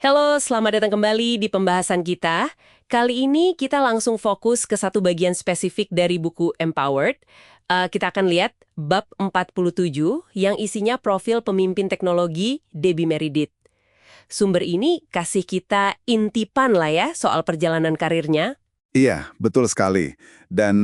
Halo, selamat datang kembali di pembahasan kita. Kali ini kita langsung fokus ke satu bagian spesifik dari buku Empowered. Kita akan lihat bab 47 yang isinya profil pemimpin teknologi Debbie Meredith. Sumber ini kasih kita intipan lah ya soal perjalanan karirnya. Iya, betul sekali. Dan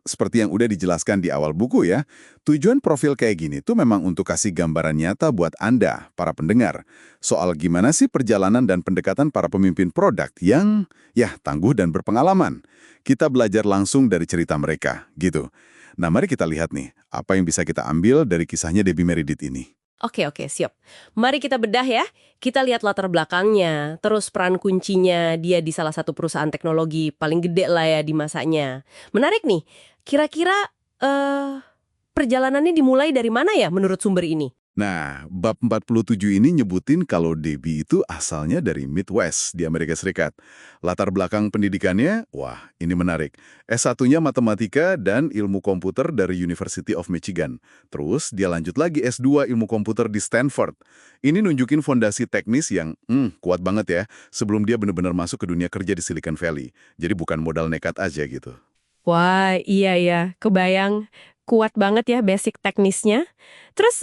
seperti yang udah dijelaskan di awal buku ya, tujuan profil kayak gini tuh memang untuk kasih gambaran nyata buat Anda, para pendengar, soal gimana sih perjalanan dan pendekatan para pemimpin produk yang, ya, tangguh dan berpengalaman. Kita belajar langsung dari cerita mereka, gitu. Nah, mari kita lihat nih, apa yang bisa kita ambil dari kisahnya Debbie Meredith ini. Oke, siap. Mari kita bedah ya. Kita lihat latar belakangnya, terus peran kuncinya dia di salah satu perusahaan teknologi paling gede lah ya di masanya. Menarik nih, kira-kira perjalanannya dimulai dari mana ya menurut sumber ini? Nah, bab 47 ini nyebutin kalau Debbie itu asalnya dari Midwest di Amerika Serikat. Latar belakang pendidikannya, wah ini menarik. S1-nya Matematika dan Ilmu Komputer dari University of Michigan. Terus dia lanjut lagi S2 Ilmu Komputer di Stanford. Ini nunjukin fondasi teknis yang kuat banget ya, sebelum dia benar-benar masuk ke dunia kerja di Silicon Valley. Jadi bukan modal nekat aja gitu. Wah, iya ya, kebayang. Kuat banget ya basic teknisnya. Terus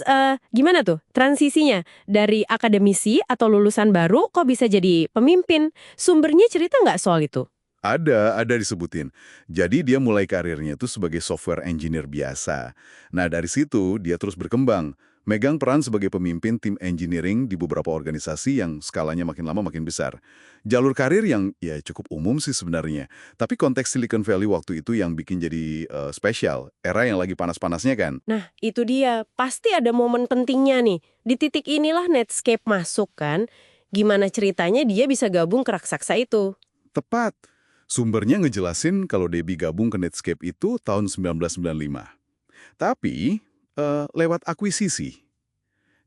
gimana tuh transisinya? Dari akademisi atau lulusan baru kok bisa jadi pemimpin? Sumbernya cerita nggak soal itu? Ada disebutin. Jadi dia mulai karirnya tuh sebagai software engineer biasa. Nah dari situ dia terus berkembang, megang peran sebagai pemimpin tim engineering di beberapa organisasi yang skalanya makin lama makin besar. Jalur karir yang ya cukup umum sih sebenarnya. Tapi konteks Silicon Valley waktu itu yang bikin jadi spesial, era yang lagi panas-panasnya kan. Nah, itu dia. Pasti ada momen pentingnya nih. Di titik inilah Netscape masuk kan. Gimana ceritanya dia bisa gabung ke raksasa itu? Tepat. Sumbernya ngejelasin kalau Debbie gabung ke Netscape itu tahun 1995. Tapi lewat akuisisi.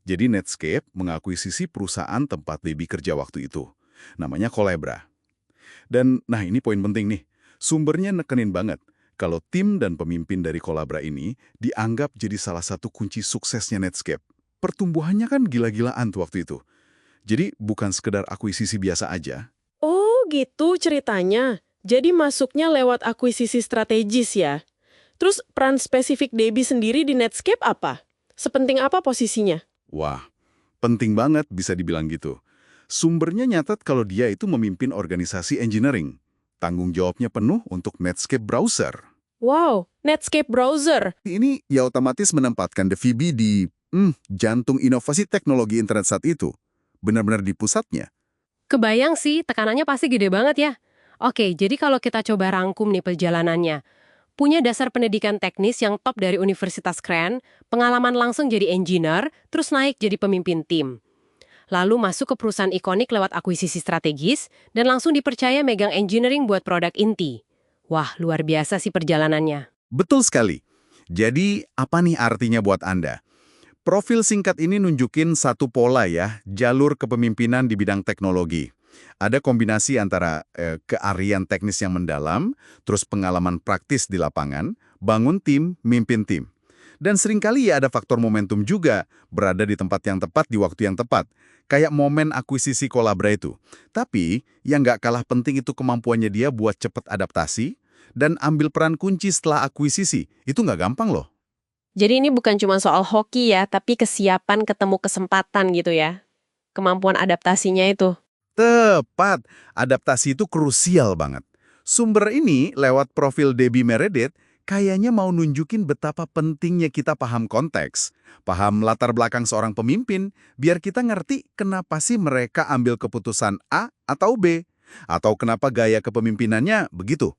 Jadi Netscape mengakuisisi perusahaan tempat Debbie kerja waktu itu. Namanya Collabra. Dan nah ini poin penting nih. Sumbernya nekenin banget kalau tim dan pemimpin dari Collabra ini dianggap jadi salah satu kunci suksesnya Netscape. Pertumbuhannya kan gila-gilaan tuh waktu itu. Jadi bukan sekedar akuisisi biasa aja. Oh gitu ceritanya. Jadi masuknya lewat akuisisi strategis ya. Terus peran spesifik Debbie sendiri di Netscape apa? Sepenting apa posisinya? Wah, penting banget bisa dibilang gitu. Sumbernya nyatat kalau dia itu memimpin organisasi engineering. Tanggung jawabnya penuh untuk Netscape Browser. Wow, Netscape Browser. Ini ya otomatis menempatkan The VB di jantung inovasi teknologi internet saat itu. Benar-benar di pusatnya. Kebayang sih, tekanannya pasti gede banget ya. Oke, jadi kalau kita coba rangkum nih perjalanannya. Punya dasar pendidikan teknis yang top dari Universitas Keren, pengalaman langsung jadi engineer, terus naik jadi pemimpin tim. Lalu masuk ke perusahaan ikonik lewat akuisisi strategis, dan langsung dipercaya megang engineering buat produk inti. Wah, luar biasa sih perjalanannya. Betul sekali. Jadi, apa nih artinya buat Anda? Profil singkat ini nunjukin satu pola ya, jalur kepemimpinan di bidang teknologi. Ada kombinasi antara keahlian teknis yang mendalam, terus pengalaman praktis di lapangan, bangun tim, mimpin tim. Dan seringkali ya ada faktor momentum juga, berada di tempat yang tepat di waktu yang tepat. Kayak momen akuisisi Collabra itu. Tapi, yang nggak kalah penting itu kemampuannya dia buat cepat adaptasi, dan ambil peran kunci setelah akuisisi. Itu nggak gampang loh. Jadi ini bukan cuma soal hoki ya, tapi kesiapan ketemu kesempatan gitu ya. Kemampuan adaptasinya itu. Tepat, adaptasi itu krusial banget. Sumber ini lewat profil Debbie Meredith kayaknya mau nunjukin betapa pentingnya kita paham konteks, paham latar belakang seorang pemimpin, biar kita ngerti kenapa sih mereka ambil keputusan A atau B, atau kenapa gaya kepemimpinannya begitu.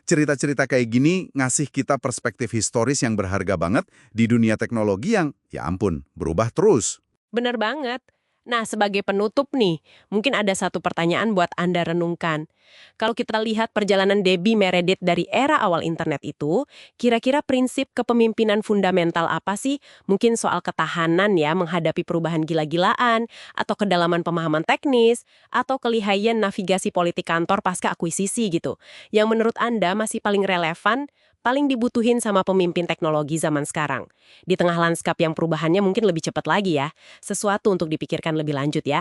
Cerita-cerita kayak gini ngasih kita perspektif historis yang berharga banget di dunia teknologi yang, ya ampun, berubah terus. Bener banget. Nah, sebagai penutup nih, mungkin ada satu pertanyaan buat Anda renungkan. Kalau kita lihat perjalanan Debbie Meredith dari era awal internet itu, kira-kira prinsip kepemimpinan fundamental apa sih? Mungkin soal ketahanan ya menghadapi perubahan gila-gilaan, atau kedalaman pemahaman teknis, atau kelihayan navigasi politik kantor pasca akuisisi gitu. Yang menurut Anda masih paling relevan, paling dibutuhin sama pemimpin teknologi zaman sekarang. Di tengah lanskap yang perubahannya mungkin lebih cepat lagi ya. Sesuatu untuk dipikirkan lebih lanjut ya.